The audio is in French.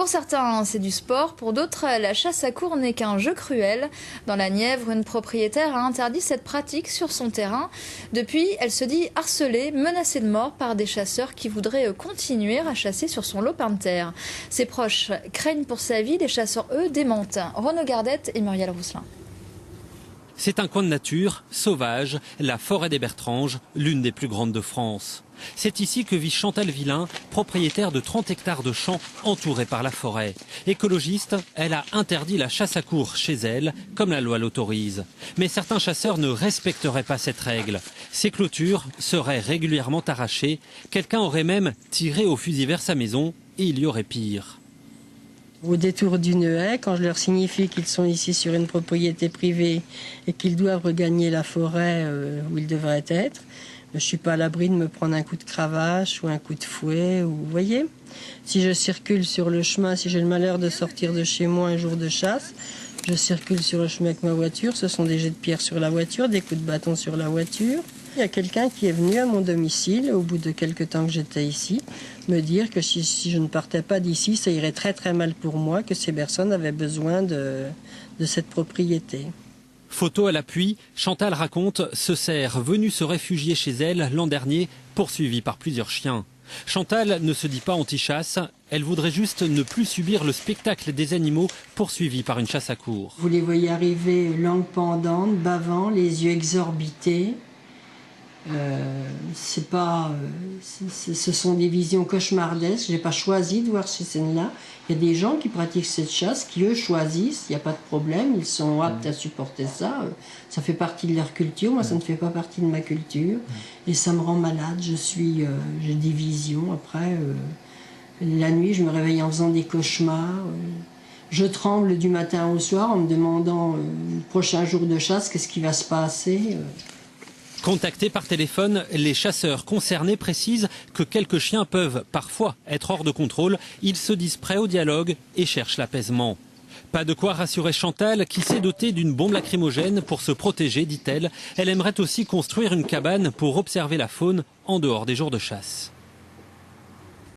Pour certains, c'est du sport. Pour d'autres, la chasse à courre n'est qu'un jeu cruel. Dans la Nièvre, une propriétaire a interdit cette pratique sur son terrain. Depuis, elle se dit harcelée, menacée de mort par des chasseurs qui voudraient continuer à chasser sur son lopin de terre. Ses proches craignent pour sa vie. Les chasseurs, eux, démentent. Renaud Gardette et Muriel Rousselin. C'est un coin de nature, sauvage, la forêt des Bertranges, l'une des plus grandes de France. C'est ici que vit Chantal Villain, propriétaire de 30 hectares de champs entourés par la forêt. Écologiste, elle a interdit la chasse à courre chez elle, comme la loi l'autorise. Mais certains chasseurs ne respecteraient pas cette règle. Ces clôtures seraient régulièrement arrachées. Quelqu'un aurait même tiré au fusil vers sa maison et il y aurait pire. Au détour d'une haie, quand je leur signifie qu'ils sont ici sur une propriété privée et qu'ils doivent regagner la forêt où ils devraient être, je ne suis pas à l'abri de me prendre un coup de cravache ou un coup de fouet. Vous voyez, si je circule sur le chemin, si j'ai le malheur de sortir de chez moi un jour de chasse, je circule sur le chemin avec ma voiture, ce sont des jets de pierre sur la voiture, des coups de bâton sur la voiture. Il y a quelqu'un qui est venu à mon domicile, au bout de quelques temps que j'étais ici, me dire que si je ne partais pas d'ici, ça irait très très mal pour moi, que ces personnes avaient besoin de cette propriété. Photo à l'appui, Chantal raconte ce cerf venu se réfugier chez elle l'an dernier, poursuivi par plusieurs chiens. Chantal ne se dit pas anti-chasse, elle voudrait juste ne plus subir le spectacle des animaux poursuivis par une chasse à courre. Vous les voyez arriver, langue pendante, bavant, les yeux exorbités. Ce sont des visions cauchemardesques. Je n'ai pas choisi de voir ces scènes-là. Il y a des gens qui pratiquent cette chasse, qui eux choisissent, il n'y a pas de problème, ils sont aptes à supporter ça. Ça fait partie de leur culture, moi ça ne fait pas partie de ma culture. Et ça me rend malade, j'ai des visions. Après, la nuit, je me réveille en faisant des cauchemars. Je tremble du matin au soir en me demandant le prochain jour de chasse, qu'est-ce qui va se passer. Contactés par téléphone, les chasseurs concernés précisent que quelques chiens peuvent parfois être hors de contrôle. Ils se disent prêts au dialogue et cherchent l'apaisement. Pas de quoi rassurer Chantal qui s'est dotée d'une bombe lacrymogène pour se protéger, dit-elle. Elle aimerait aussi construire une cabane pour observer la faune en dehors des jours de chasse.